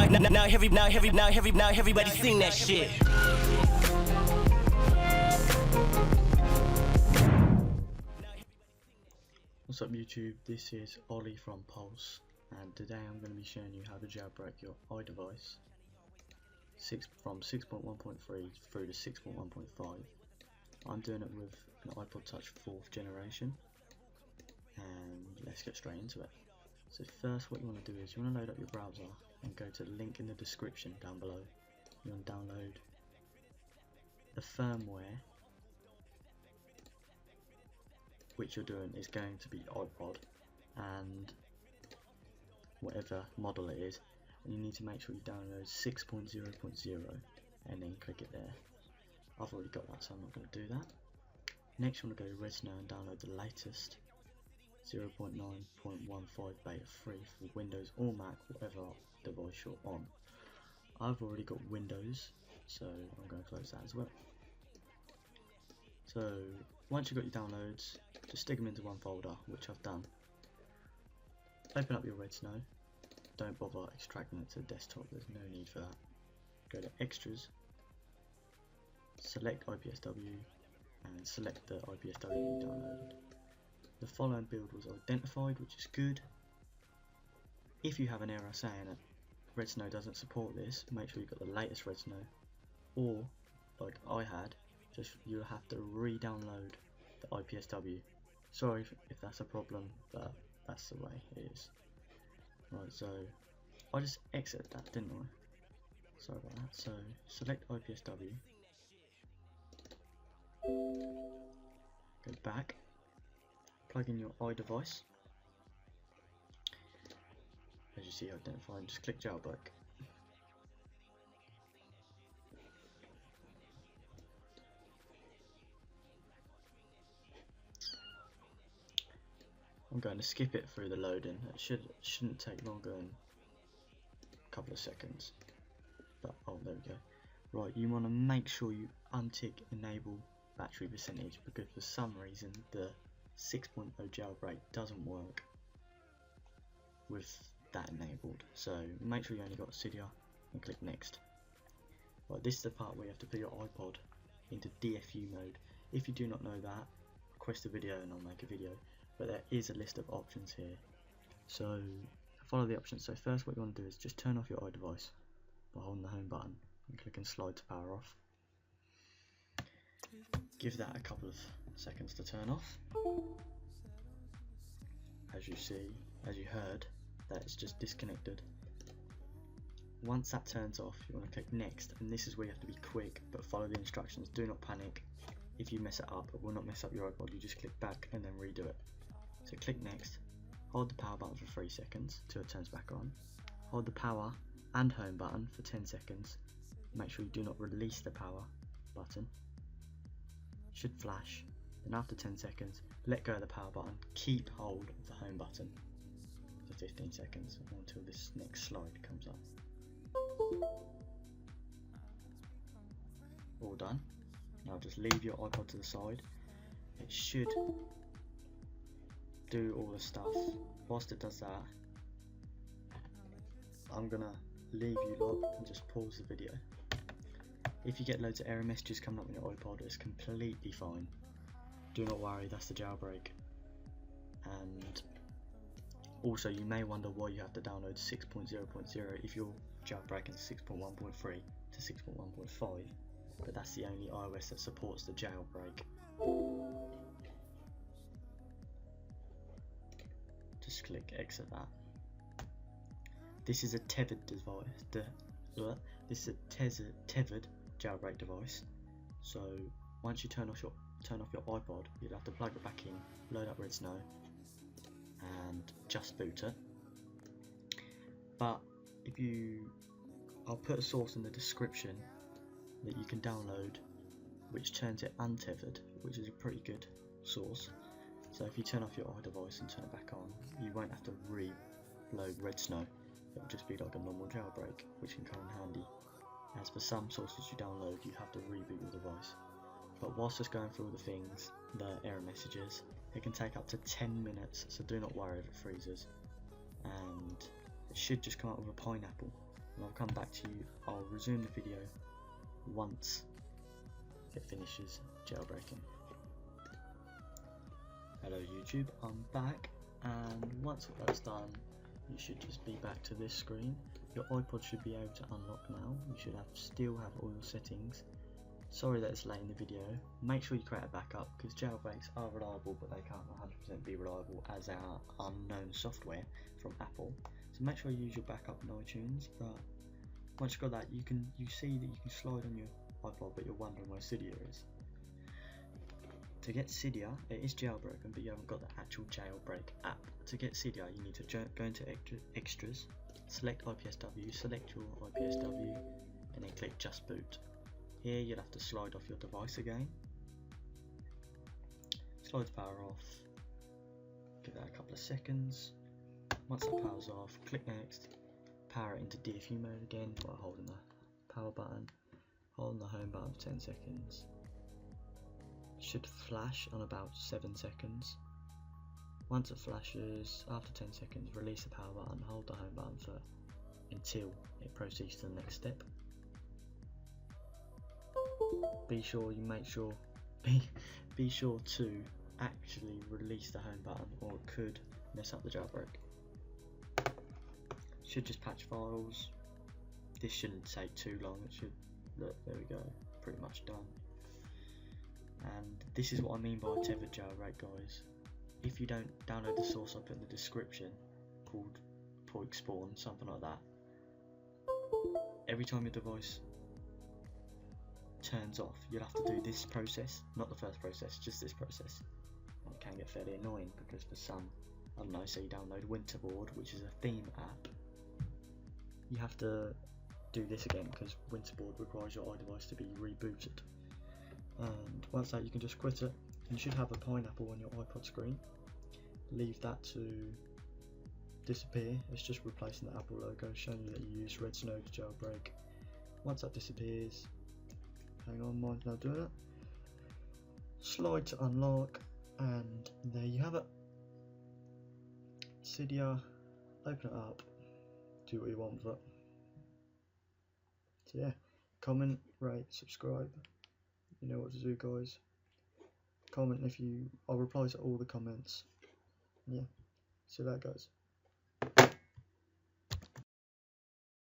Now everybody sing that shit. What's up YouTube, this is Ollie from Pulse, and today I'm going to be showing you how to jailbreak your iDevice from 6.1.3 through to 6.1.5. I'm doing it with an iPod Touch 4th generation, and let's get straight into it. So first what you want to do is you want to load up your browser and go to the link in the description down below. You want to download the firmware, which you're doing is going to be iPod and whatever model it is, and you need to make sure you download 6.0.0 and then click it there. I've already got that, so I'm not going to do that. Next you want to go to Redsnow and download the latest 0.9.15 beta 3 for Windows or Mac, whatever device you're on. I've already got Windows, so I'm going to close that as well. So once you've got your downloads, just stick them into one folder, which I've done. Open up your Redsnow. Don't bother extracting it to the desktop, there's no need for that. Go to Extras, select IPSW, and select the IPSW you downloaded. The following build was identified, which is good. If you have an error saying that Redsnow doesn't support this, make sure you've got the latest Redsnow, or like I had, you'll have to re-download the IPSW. Sorry if that's a problem, but that's the way it is. Right, so I just exited that, didn't I? Sorry about that. So select IPSW, go back, plug in your iDevice. As you see, identified, just click jailbreak. I'm going to skip it through the loading. It shouldn't take longer than a couple of seconds. But oh, there we go. Right, you want to make sure you untick enable battery percentage, because for some reason the 6.0 jailbreak doesn't work with that enabled. So make sure you only got Cydia and click next. Right, this is the part where you have to put your iPod into DFU mode. If you do not know that, request a video and I'll make a video. But there is a list of options here, so follow the options. So first what you want to do is just turn off your iDevice by holding the home button and clicking slide to power off. Give that a couple of seconds to turn off. As you heard, that it's just disconnected. Once that turns off, you want to click next, and this is where you have to be quick but follow the instructions. Do not panic. If you mess it up, it will not mess up your iPod. You just click back and then redo it. So click next, hold the power button for 3 seconds till it turns back on, hold the power and home button for 10 seconds, make sure you do not release the power button, it should flash, then after 10 seconds let go of the power button, keep hold of the home button for 15 seconds until this next slide comes up. All done. Now just leave your iPod to the side, it should do all the stuff. Whilst it does that, I'm gonna leave you lot and just pause the video. If you get loads of error messages coming up on your iPod, it's completely fine. Do not worry, that's the jailbreak. And also you may wonder why you have to download 6.0.0 if you're jailbreaking 6.1.3 to 6.1.5, but that's the only iOS that supports the jailbreak. Just click exit that. This is a tethered device. This is a tethered jailbreak device. So once you turn off your iPod, you'll have to plug it back in, load up Redsnow, and just boot it. But I'll put a source in the description that you can download, which turns it untethered, which is a pretty good source. So if you turn off your iDevice and turn it back on, you won't have to reload Redsnow. It'll just be like a normal jailbreak, which can come in handy. As for some sources you download, you have to reboot your device. But whilst just going through all the things, the error messages, it can take up to 10 minutes, so do not worry if it freezes. And it should just come out with a pineapple. and I'll come back to you. I'll resume the video once it finishes jailbreaking. Hello YouTube, I'm back, and once that's done you should just be back to this screen. Your iPod should be able to unlock now. You should still have all your settings. Sorry that it's late in the video. Make sure you create a backup, because jailbreaks are reliable but they can't 100% be reliable as our unknown software from Apple. So make sure you use your backup in iTunes. But once you've got that, you see that you can slide on your iPod, but you're wondering where Cydia is. To get Cydia, it is jailbroken, but you haven't got the actual jailbreak app. To get Cydia, you need to go into extras, select IPSW, select your IPSW, and then click Just Boot. Here you'll have to slide off your device again. Slide the power off. Give that a couple of seconds. Once that power's off, click Next. Power it into DFU mode again by holding the power button, holding the home button for 10 seconds. Should flash on about 7 seconds. Once it flashes, after 10 seconds, release the power button, hold the home button until it proceeds to the next step. Be sure to actually release the home button, or it could mess up the jailbreak. Should just patch files. This shouldn't take too long. It should look, there we go, pretty much done. And this is what I mean by a tethered jailbreak, guys. If you don't download the source I put in the description, called Poik Spawn, something like that, every time your device turns off, you'll have to do this process, not the first process, just this process. And it can get fairly annoying, because for some, I don't know, say you download Winterboard, which is a theme app, you have to do this again, because Winterboard requires your iDevice to be rebooted. And once that, you can just quit it. You should have a pineapple on your iPod screen. Leave that to disappear. It's just replacing the Apple logo, showing you that you use Red Snow to jailbreak. Once that disappears, hang on, mine's not doing it. Slide to unlock, and there you have it. Cydia, open it up, do what you want with it. So yeah, comment, rate, subscribe. You know what to do, guys. Comment I'll reply to all the comments. Yeah, see that, guys.